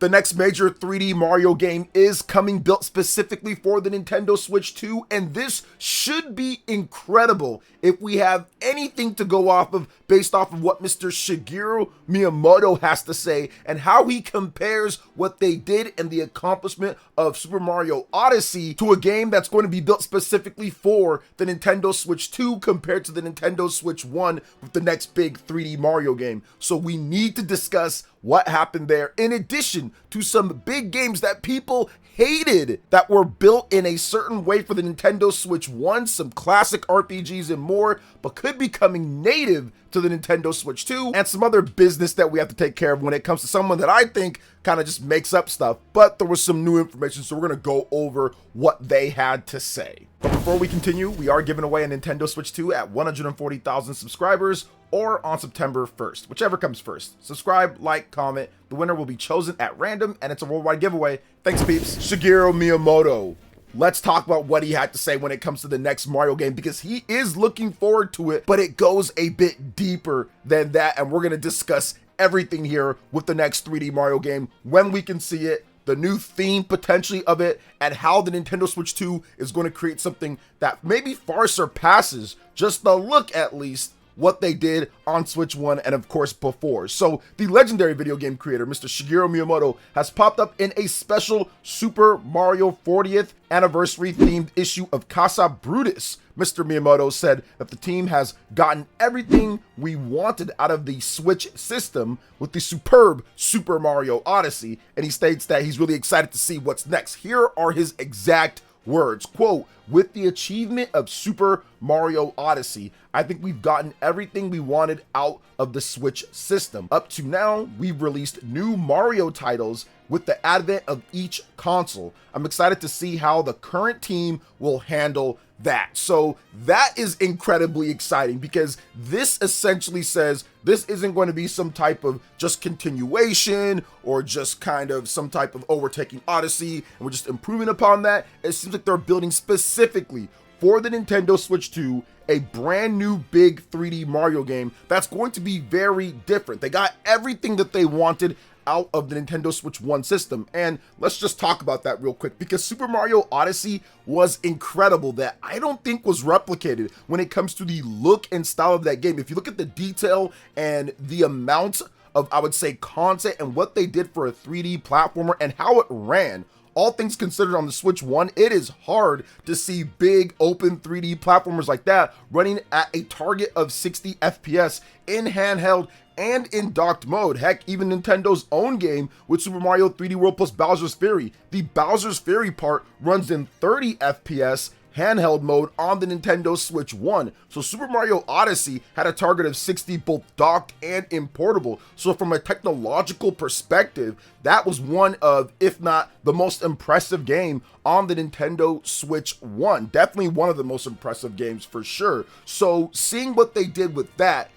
The next major 3D Mario game is coming, built specifically for the Nintendo Switch 2, and this should be incredible if we have anything to go off of based off of what Mr. Shigeru Miyamoto has to say and how he compares what they did and the accomplishment of Super Mario Odyssey to a game that's going to be built specifically for the Nintendo Switch 2 compared to the Nintendo Switch 1 with the next big 3D Mario game. So we need to discuss what happened there, in addition to some big games that people hated that were built in a certain way for the Nintendo Switch 1, some classic RPGs and more, but could be coming native to the Nintendo Switch 2, and some other business that we have to take care of when it comes to someone that I think kind of just makes up stuff. But there was some new information, so we're going to go over what they had to say. But before we continue, we are giving away a Nintendo Switch 2 at 140,000 subscribers, or on September 1st, whichever comes first. Subscribe, like, comment. The winner will be chosen at random, and it's a worldwide giveaway. Thanks, peeps. Shigeru Miyamoto. Let's talk about what he had to say when it comes to the next Mario game, because he is looking forward to it, but it goes a bit deeper than that, and we're going to discuss everything here with the next 3D Mario game, when we can see it, the new theme potentially of it, and how the Nintendo Switch 2 is going to create something that maybe far surpasses, just the look at least, what they did on Switch 1 and of course before. So the legendary video game creator, Mr. Shigeru Miyamoto, has popped up in a special Super Mario 40th anniversary themed issue of Casa Brutus. Mr. Miyamoto said that the team has gotten everything we wanted out of the Switch system with the superb Super Mario Odyssey, and he states that he's really excited to see what's next. Here are his exact words, quote, "With the achievement of Super Mario Odyssey, I think we've gotten everything we wanted out of the Switch system. Up to now, we've released new Mario titles with the advent of each console. I'm excited to see how the current team will handle that." So that is incredibly exciting, because this essentially says this isn't going to be some type of just continuation or just kind of some type of, oh, we're taking Odyssey and we're just improving upon that. It seems like they're building specifically for the Nintendo Switch 2 a brand new big 3D Mario game that's going to be very different. They got everything that they wanted out of the Nintendo Switch 1 system, and let's just talk about that real quick, because Super Mario Odyssey was incredible, that I don't think was replicated when it comes to the look and style of that game. If you look at the detail and the amount of, I would say, content and what they did for a 3D platformer and how it ran, all things considered on the Switch 1, it is hard to see big open 3D platformers like that running at a target of 60 FPS in handheld and in docked mode. Heck, even Nintendo's own game with Super Mario 3D World plus Bowser's Fury, the Bowser's Fury part runs in 30 FPS handheld mode on the Nintendo Switch 1. So Super Mario Odyssey had a target of 60 both docked and in portable. So from a technological perspective, that was one of, if not the most impressive game on the Nintendo Switch 1. Definitely one of the most impressive games for sure. So seeing what they did with that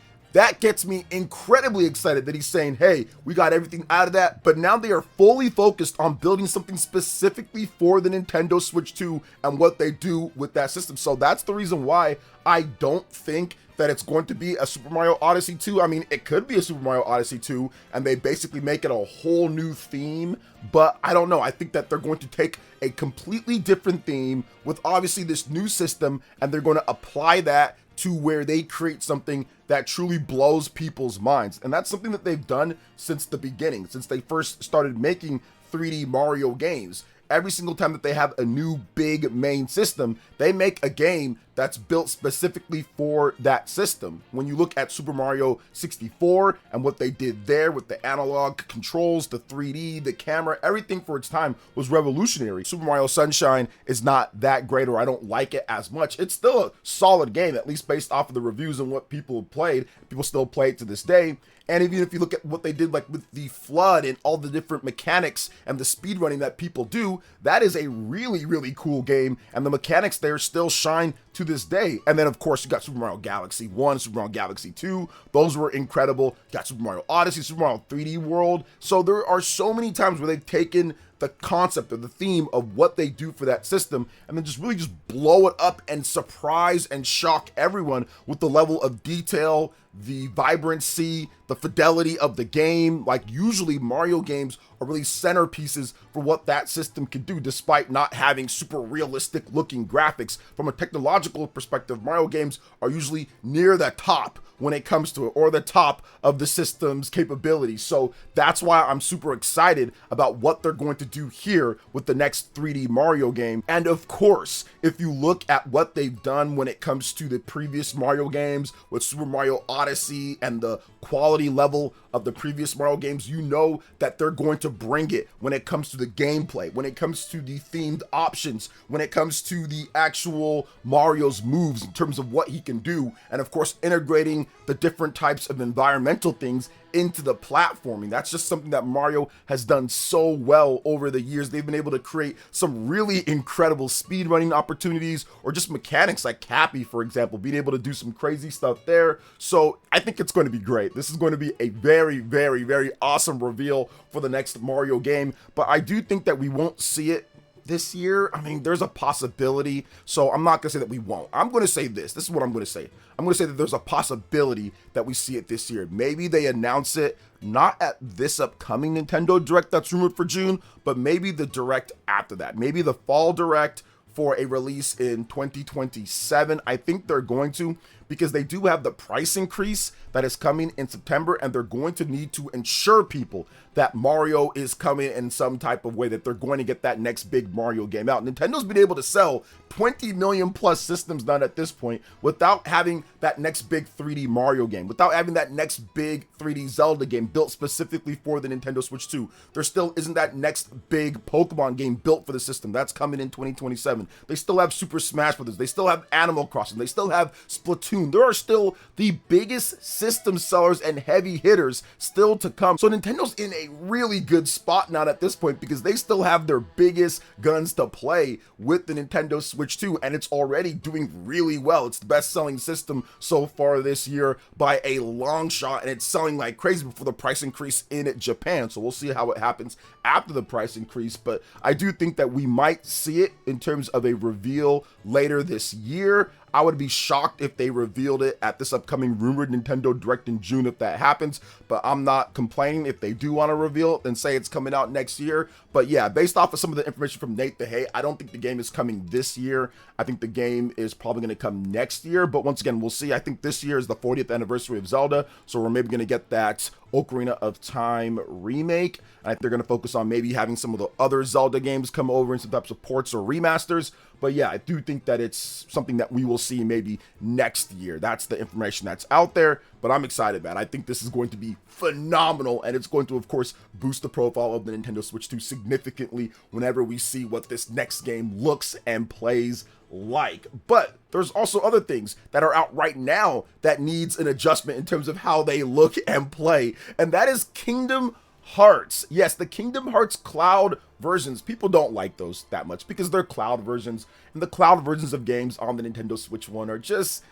gets me incredibly excited that he's saying, hey, we got everything out of that, but now they are fully focused on building something specifically for the Nintendo Switch 2 and what they do with that system. So that's the reason why I don't think that it's going to be a Super Mario Odyssey 2. I mean, it could be a Super Mario Odyssey 2, and they basically make it a whole new theme, but I don't know. I think that they're going to take a completely different theme with obviously this new system, and they're going to apply that to where they create something that truly blows people's minds. And that's something that they've done since the beginning, since they first started making 3D Mario games. Every single time that they have a new big main system, they make a game that's built specifically for that system. When you look at Super Mario 64 and what they did there with the analog controls, the 3D, the camera, everything for its time was revolutionary. Super Mario Sunshine is not that great, or I don't like it as much. It's still a solid game, at least based off of the reviews and what people have played. People still play it to this day. And even if you look at what they did like with the flood and all the different mechanics and the speed running that people do, that is a really, really cool game. And the mechanics there still shine to this day. And then of course you got Super Mario Galaxy 1, Super Mario Galaxy 2. Those were incredible. You got Super Mario Odyssey, Super Mario 3D World. So there are so many times where they've taken the concept or the theme of what they do for that system, and then just really just blow it up and surprise and shock everyone with the level of detail, the vibrancy, the fidelity of the game. Like, usually Mario games are really centerpieces for what that system can do, despite not having super realistic looking graphics. From a technological perspective, Mario games are usually near the top when it comes to it, or the top of the system's capabilities. So that's why I'm super excited about what they're going to do here with the next 3D Mario game. And of course, if you look at what they've done when it comes to the previous Mario games with Super Mario Odyssey and the quality level of the previous Mario games, you know that they're going to bring it when it comes to the gameplay, when it comes to the themed options, when it comes to the actual Mario's moves in terms of what he can do, and of course integrating the different types of environmental things into the platforming. That's just something that Mario has done so well over the years. They've been able to create some really incredible speedrunning opportunities, or just mechanics like Cappy, for example, being able to do some crazy stuff there. So I think it's going to be great. This is going to be a very, very, very awesome reveal for the next Mario game, but I do think that we won't see it this year. I mean, there's a possibility, so I'm not gonna say that we won't. I'm gonna say this is what I'm gonna say. I'm gonna say that there's a possibility that we see it this year. Maybe they announce it not at this upcoming Nintendo Direct that's rumored for June, but maybe the Direct after that. Maybe the Fall Direct for a release in 2027. I think they're going to, because they do have the price increase that is coming in September, and they're going to need to ensure people that Mario is coming in some type of way, that they're going to get that next big Mario game out. Nintendo's been able to sell 20 million plus systems done at this point without having that next big 3D Mario game, without having that next big 3D Zelda game built specifically for the Nintendo Switch 2. There still isn't that next big Pokemon game built for the system. That's coming in 2027. They still have Super Smash Bros. They still have Animal Crossing. They still have Splatoon. There are still the biggest system sellers and heavy hitters still to come. So Nintendo's in a really good spot now at this point, because they still have their biggest guns to play with the Nintendo Switch 2, and it's already doing really well. It's the best selling system so far this year by a long shot, and it's selling like crazy before the price increase in Japan. So we'll see how it happens after the price increase, but I do think that we might see it in terms of a reveal later this year. I would be shocked if they revealed it at this upcoming rumored Nintendo Direct in June if that happens, but I'm not complaining if they do want to reveal it, then say it's coming out next year. But yeah, based off of some of the information from Nate the Hay, I don't think the game is coming this year. I think the game is probably going to come next year, but once again, we'll see. I think this year is the 40th anniversary of Zelda, so we're maybe going to get that Ocarina of Time remake. I think they're going to focus on maybe having some of the other Zelda games come over in some types of ports or remasters. But yeah, I do think that it's something that we will see maybe next year. That's the information that's out there, but I'm excited, man. I think this is going to be phenomenal, and it's going to, of course, boost the profile of the Nintendo Switch 2 significantly whenever we see what this next game looks and plays like. But there's also other things that are out right now that needs an adjustment in terms of how they look and play, and that is Kingdom Hearts. Yes, the Kingdom Hearts cloud versions, people don't like those that much because they're cloud versions, and the cloud versions of games on the Nintendo Switch 1 are just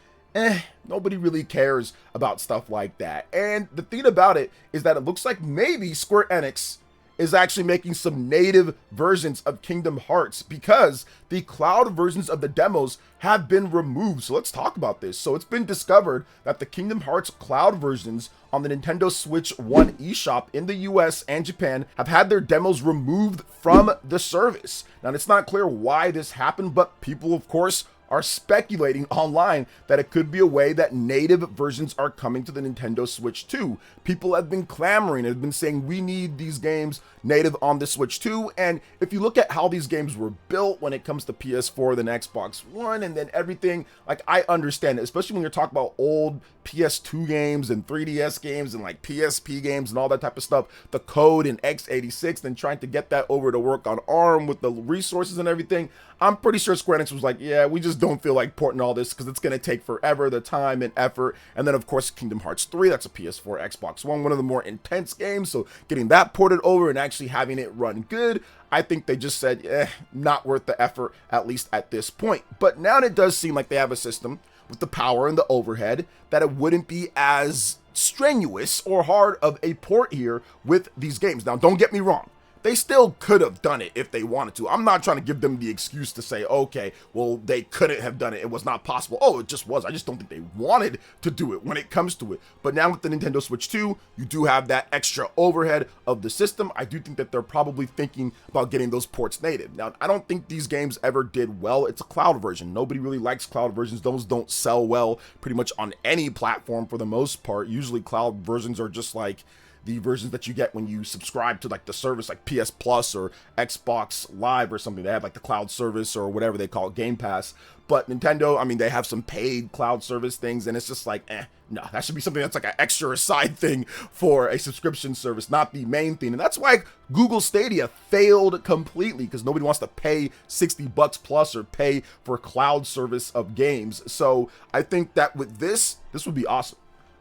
nobody really cares about stuff like that. And the thing about it is that it looks like maybe Square Enix is actually making some native versions of Kingdom Hearts, because the cloud versions of the demos have been removed. So let's talk about this. So it's been discovered that the Kingdom Hearts cloud versions on the Nintendo Switch 1 eShop in the US and Japan have had their demos removed from the service. Now, it's not clear why this happened, but people, of course, are speculating online that it could be a way that native versions are coming to the Nintendo Switch 2. People have been clamoring, have been saying we need these games native on the Switch 2. And if you look at how these games were built when it comes to PS4, then Xbox One, and then everything, like, I understand it, especially when you're talking about old PS2 games and 3DS games and like PSP games and all that type of stuff, the code in x86, then trying to get that over to work on ARM with the resources and everything. I'm pretty sure Square Enix was like, yeah, we just don't feel like porting all this because it's going to take forever, the time and effort. And then, of course, Kingdom Hearts 3, that's a PS4, Xbox One, one of the more intense games. So getting that ported over and actually having it run good, I think they just said, not worth the effort, at least at this point. But now it does seem like they have a system with the power and the overhead that it wouldn't be as strenuous or hard of a port here with these games. Now, don't get me wrong. they still could have done it if they wanted to. I'm not trying to give them the excuse to say, okay, well, they couldn't have done it. It was not possible. Oh, it just was. I just don't think they wanted to do it when it comes to it. But now with the Nintendo Switch 2, you do have that extra overhead of the system. I do think that they're probably thinking about getting those ports native. Now, I don't think these games ever did well. It's a cloud version. Nobody really likes cloud versions. Those don't sell well pretty much on any platform for the most part. Usually cloud versions are just like the versions that you get when you subscribe to like the service like PS Plus or Xbox Live or something. They have like the cloud service or whatever they call it, Game Pass. But Nintendo, I mean, they have some paid cloud service things, and it's just like, no, that should be something that's like an extra side thing for a subscription service, not the main thing. And that's why Google Stadia failed completely, because nobody wants to pay $60 plus or pay for cloud service of games. So I think that with this would be awesome.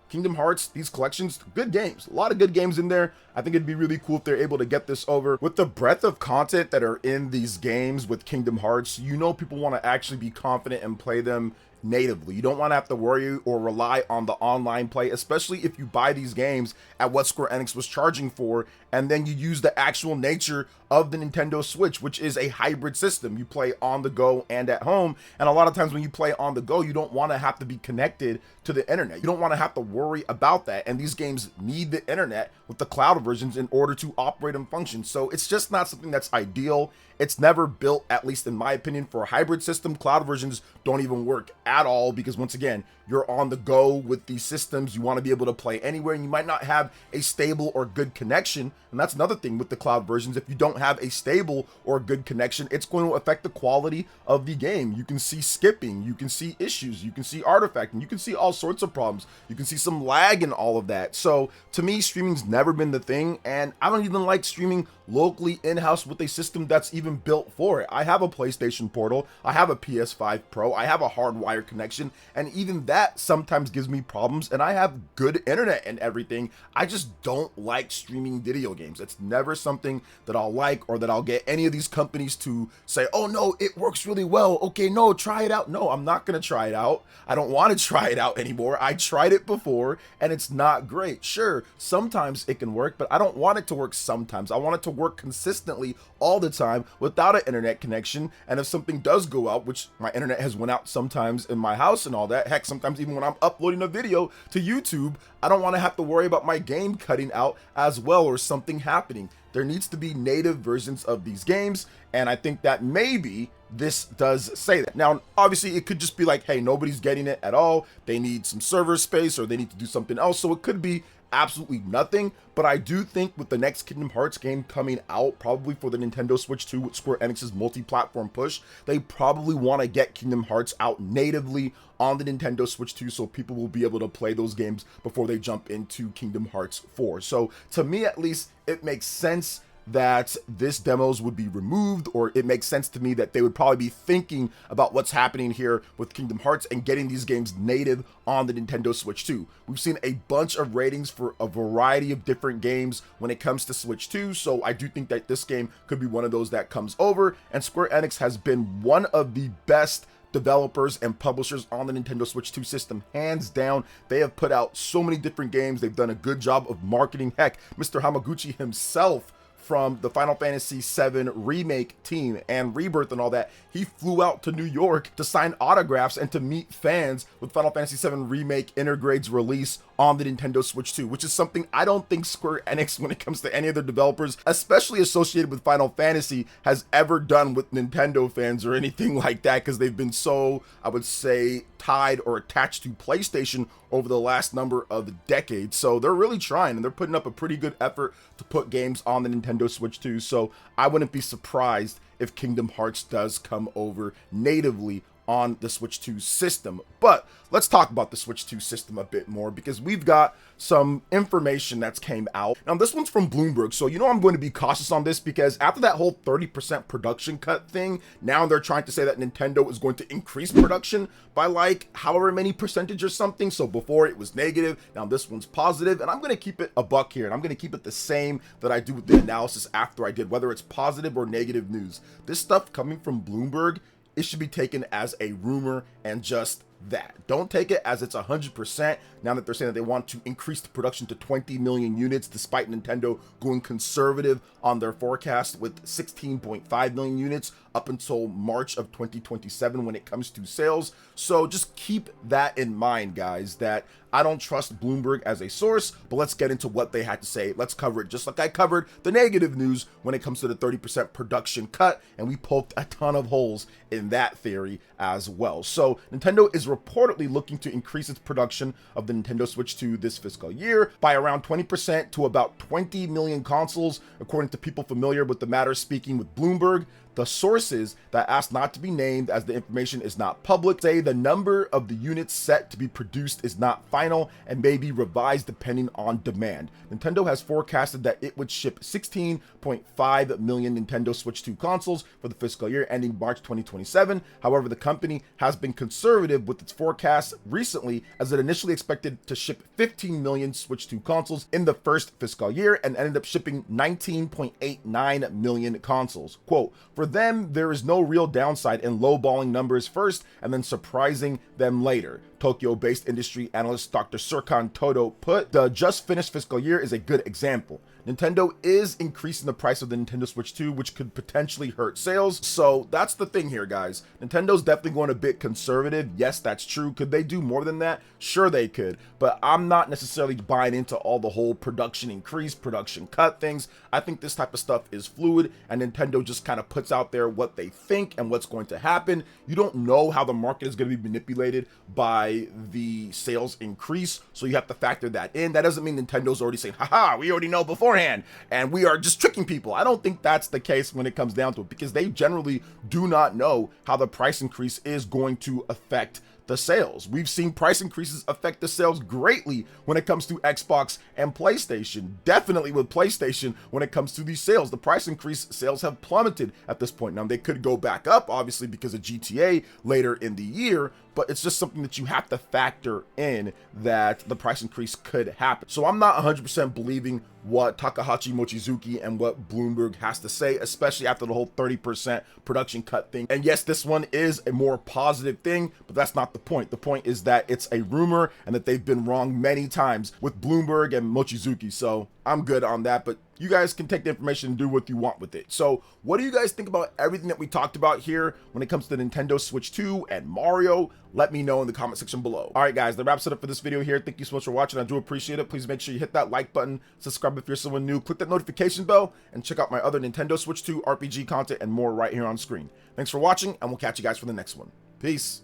Kingdom Hearts, these collections, good games, a lot of good games in there. I think it'd be really cool if they're able to get this over. With the breadth of content that are in these games with Kingdom Hearts, you know people want to actually be confident and play them natively. You don't want to have to worry or rely on the online play, especially if you buy these games at what Square Enix was charging for, and then you use the actual nature of the Nintendo Switch, which is a hybrid system. You play on the go and at home, and a lot of times when you play on the go, you don't want to have to be connected to the internet. You don't want to have to worry about that, and these games need the internet with the cloud versions in order to operate and function. So it's just not something that's ideal. It's never built, at least in my opinion, for a hybrid system. Cloud versions don't even work at all because, once again, you're on the go with these systems. You want to be able to play anywhere, and you might not have a stable or good connection. And that's another thing with the cloud versions. If you don't have a stable or good connection, it's going to affect the quality of the game. You can see skipping, you can see issues, you can see artifacting, you can see all sorts of problems. You can see some lag and all of that. So to me, streaming's never been the thing, and I don't even like streaming locally in-house with a system that's even built for it. I have a PlayStation Portal, I have a PS5 Pro, I have a hardwired connection, and even that sometimes gives me problems, and I have good internet and everything. I just don't like streaming video games. It's never something that I'll like, or that I'll get any of these companies to say, oh no, it works really well. Okay, no, try it out. No, I'm not gonna try it out. I don't want to try it out anymore. I tried it before and it's not great. Sure, sometimes it can work, but I don't want it to work sometimes. I want it to work consistently all the time without an internet connection. And if something does go out, which my internet has went out sometimes in my house and all that, heck, sometimes even when I'm uploading a video to YouTube, I don't want to have to worry about my game cutting out as well or something happening. There needs to be native versions of these games, and I think that maybe this does say that. Now, obviously, it could just be like, hey, nobody's getting it at all. They need some server space, or they need to do something else. So it could be absolutely nothing, but I do think with the next Kingdom Hearts game coming out, probably for the Nintendo Switch 2 with Square Enix's multi-platform push, they probably want to get Kingdom Hearts out natively on the Nintendo Switch 2 so people will be able to play those games before they jump into Kingdom Hearts 4. So to me, at least, it makes sense that this demos would be removed, or it makes sense to me that they would probably be thinking about what's happening here with Kingdom Hearts and getting these games native on the Nintendo Switch 2. We've seen a bunch of ratings for a variety of different games when it comes to Switch 2, so I do think that this game could be one of those that comes over, and Square Enix has been one of the best developers and publishers on the Nintendo Switch 2 system, hands down. They have put out so many different games. They've done a good job of marketing. Heck, Mr. Hamaguchi himself, from the Final Fantasy VII Remake team and Rebirth and all that, he flew out to New York to sign autographs and to meet fans with Final Fantasy VII Remake Intergrade's release on the Nintendo Switch 2, which is something I don't think Square Enix, when it comes to any of their developers, especially associated with Final Fantasy, has ever done with Nintendo fans or anything like that, because they've been so, I would say, tied or attached to PlayStation over the last number of decades. So they're really trying, and they're putting up a pretty good effort to put games on the Nintendo Switch 2. So I wouldn't be surprised if Kingdom Hearts does come over natively on the Switch 2 system. But let's talk about the Switch 2 system a bit more, because we've got some information that's came out. Now, this one's from Bloomberg, so you know I'm going to be cautious on this, because after that whole 30% production cut thing, now they're trying to say that Nintendo is going to increase production by like however many percentage or something. So before it was negative, now this one's positive, and I'm going to keep it a buck here, and I'm going to keep it the same that I do with the analysis after I did, whether it's positive or negative news. This stuff coming from Bloomberg, it should be taken as a rumor and just that. Don't take it as it's 100% now that they're saying that they want to increase the production to 20 million units, despite Nintendo going conservative on their forecast with 16.5 million units up until March of 2027 when it comes to sales. So just keep that in mind, guys, that I don't trust Bloomberg as a source, but let's get into what they had to say. Let's cover it just like I covered the negative news when it comes to the 30% production cut, and we poked a ton of holes in that theory as well. So Nintendo is reportedly looking to increase its production of the Nintendo Switch 2 this fiscal year by around 20% to about 20 million consoles, according to people familiar with the matter speaking with Bloomberg. The sources that asked not to be named, as the information is not public, say the number of the units set to be produced is not final and may be revised depending on demand. Nintendo has forecasted that it would ship 16.5 million Nintendo Switch 2 consoles for the fiscal year ending March 2027. However, the company has been conservative with its forecasts recently, as it initially expected to ship 15 million Switch 2 consoles in the first fiscal year and ended up shipping 19.89 million consoles. Quote, "For them, there is no real downside in lowballing numbers first and then surprising them later," Tokyo-based industry analyst Dr. Serkan Toto put. The just finished fiscal year is a good example. Nintendo is increasing the price of the Nintendo Switch 2, which could potentially hurt sales. So that's the thing here, guys. Nintendo's definitely going a bit conservative. Yes, that's true. Could they do more than that? Sure they could. But I'm not necessarily buying into all the whole production increase, production cut things. I think this type of stuff is fluid, and Nintendo just kind of puts out there what they think and what's going to happen. You don't know how the market is going to be manipulated by the sales increase, so you have to factor that in. That doesn't mean Nintendo's already saying, haha, we already know beforehand and we are just tricking people. I don't think that's the case when it comes down to it, because they generally do not know how the price increase is going to affect the sales. We've seen price increases affect the sales greatly when it comes to Xbox and PlayStation. Definitely with PlayStation, when it comes to these sales, the price increase sales have plummeted at this point. Now they could go back up, obviously, because of GTA later in the year, but it's just something that you have to factor in, that the price increase could happen. So I'm not 100% believing what Takahashi Mochizuki and what Bloomberg has to say, especially after the whole 30% production cut thing. And yes, this one is a more positive thing, but that's not the point. The point is that it's a rumor and that they've been wrong many times with Bloomberg and Mochizuki. So I'm good on that, but you guys can take the information and do what you want with it. So what do you guys think about everything that we talked about here when it comes to the Nintendo Switch 2 and Mario? Let me know in the comment section below. All right, guys, that wraps it up for this video here. Thank you so much for watching. I do appreciate it. Please make sure you hit that like button, subscribe if you're someone new, click that notification bell, and check out my other Nintendo Switch 2 RPG content and more right here on screen. Thanks for watching, and we'll catch you guys for the next one. Peace.